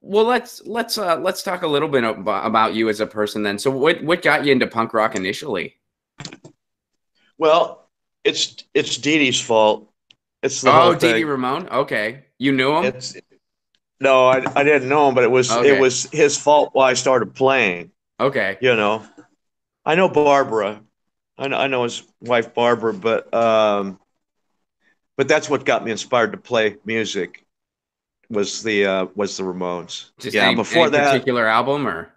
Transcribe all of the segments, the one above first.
Well, let's talk a little bit about you as a person then. So what got you into punk rock initially? Well, it's Dee Dee's fault. It's the whole Oh, Dee Dee thing. Ramone. Okay, you knew him. It's no, I didn't know him, but it Okay, was his fault why I started playing. okay. You know, I know Barbara. I know his wife Barbara, but that's what got me inspired to play music was the Ramones. Just Yeah, any before that, particular album or?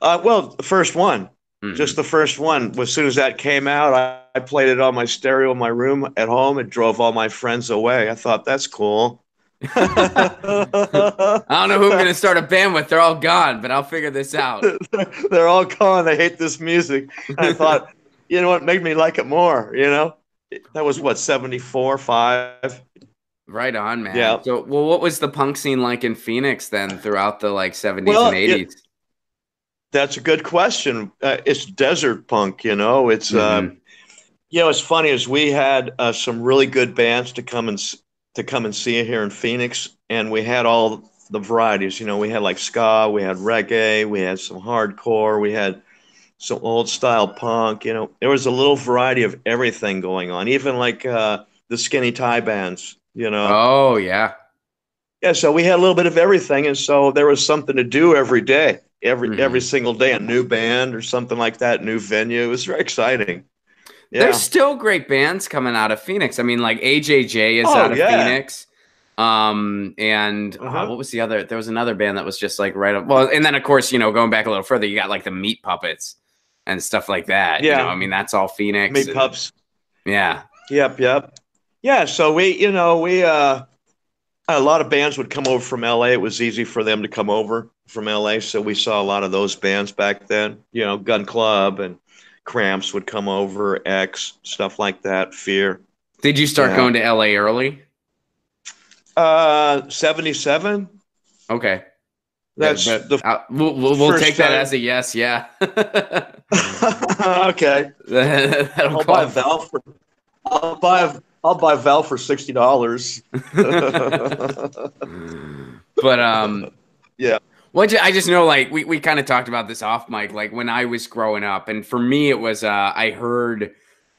well, the first one, just Hmm. the first one. As soon as that came out, I played it on my stereo in my room at home. It drove all my friends away. I thought that's cool. I don't know who I'm gonna start a band with. They're all gone, but I'll figure this out. They're all gone. They hate this music. And I thought, you know what, made me like it more. That was what 74, 5. Right on, man. Yeah. So, well, what was the punk scene like in Phoenix then throughout the like 70s and Well, 80s? that's a good question. It's desert punk. Hmm. It's funny is we had some really good bands to come and see it here in Phoenix, and we had all the varieties. We had like ska, we had reggae, we had some hardcore, we had some old style punk. There was a little variety of everything going on, even like the skinny tie bands. Oh, yeah. Yeah, so we had a little bit of everything, and so there was something to do every day, every Hmm. single day, a new band or something like that, new venue. It was very exciting. There's Yeah. still great bands coming out of Phoenix. I mean, like AJJ is Oh out of yeah. Phoenix. And Uh-huh. what was the other? There was another band that was just like right up. Well, and then of course, going back a little further, you got like the Meat Puppets and stuff like that. I Yeah. mean, that's all Phoenix Meat and pups. yeah. Yep, yep. Yeah, so we a lot of bands would come over from LA. It was easy for them to come over from LA, so we saw a lot of those bands back then. Gun Club and Cramps would come over, X, stuff like that, Fear. Did you start Yeah. going to LA early? 77. Okay. That's the We'll take first that as time. a yes. Yeah. Okay. That'll I'll buy a qualify. valve for I'll buy Val for $60. But Yeah. I just know, like we kind of talked about this off mic, like when I was growing up, and for me it was I heard.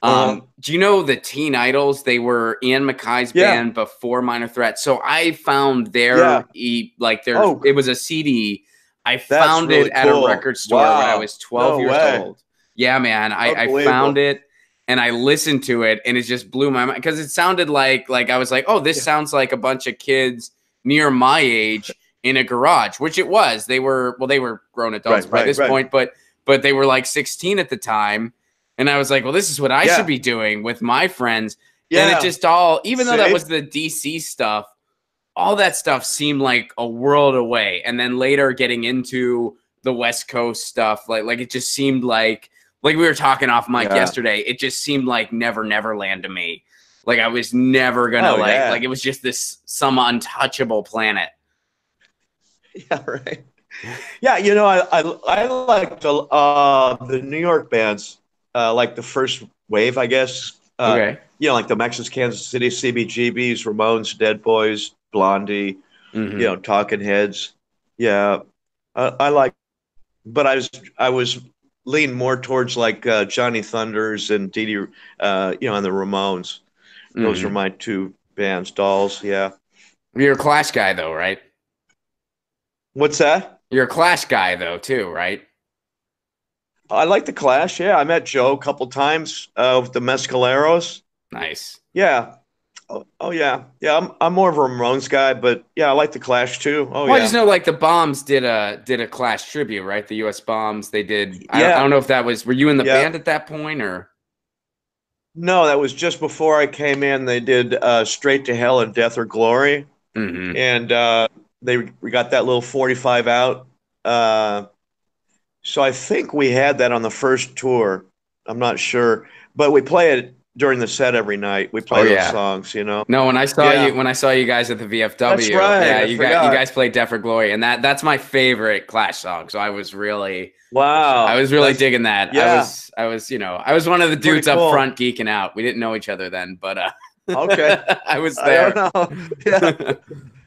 Uh-huh. Do you know the Teen Idols? They were Ian MacKaye's Yeah. band before Minor Threat. So I found Yeah. Oh, it was a CD. I that's found it really at a cool. record store when I Wow. was 12 No years way. old. Yeah, man. I found Unbelievable. it and I listened to it and it just blew my mind because it sounded like I was like, oh, this Yeah. sounds like a bunch of kids near my age in a garage, which it was. They were grown adults Right, by right, this right. point, but they were like 16 at the time. And I was like, well, this is what I should Yeah. be doing with my friends. And it Yeah. just all, even though that See? was the DC stuff, all that stuff seemed like a world away. And then later getting into the West Coast stuff, like it just seemed like we were talking off mic Yeah. yesterday, it just seemed like Never Land to me. Like I was never gonna Oh like yeah. it was just this some untouchable planet. Yeah, right. Yeah, I like the New York bands, like the first wave, I guess. Okay. Like the Mexicans, Kansas City, CBGBs, Ramones, Dead Boys, Blondie, Hmm. Talking Heads. Yeah, I like, but I was leaning more towards like Johnny Thunders and Dee Dee, and the Ramones. Those are Hmm. my two bands. Dolls. Yeah. You're a Clash guy though, right? What's that? You're a Clash guy though, too, right? I like the Clash. Yeah, I met Joe a couple times with the Mescaleros. Nice. Yeah. Oh yeah. Yeah, I'm more of a Ramones guy, but yeah, I like the Clash too. Oh Well, I just yeah. know like the Bombs did a Clash tribute, right? The U.S. Bombs. They did. I don't Yeah. know if that was. Were you in the Yeah. band at that point or? No, that was just before I came in. They did Straight to Hell and Death or Glory, Hmm. and we got that little 45 out. Uh, so I think we had that on the first tour. I'm not sure, but we play it during the set every night. We Oh play those yeah. songs. No, Yeah, when I saw you guys at the that's VFW, yeah, right. I you forgot. guys played Death for Glory, and that's my favorite Clash song. So I Wow, was really that's digging that. yeah, I was one of the pretty dudes up cool. front geeking out. We didn't know each other then, but Okay, I was I don't there. know. Yeah,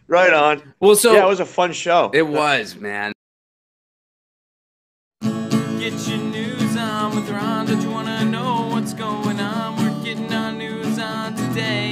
Right on. Well, so yeah, it was a fun show. It was, man. Get your news on with Ron. Don't you wanna know what's going on? We're getting our news on today.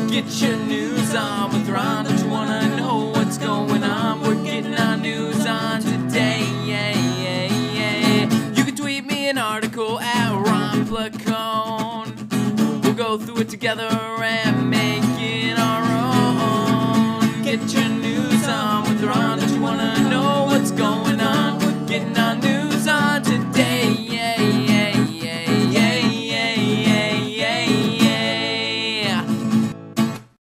Get your news on with Ron. Don't you wanna know what's going on? We're getting our news on today. Yeah, yeah, yeah. You can tweet me an article at Ron Placone. We'll go through it together and make it our own. Get your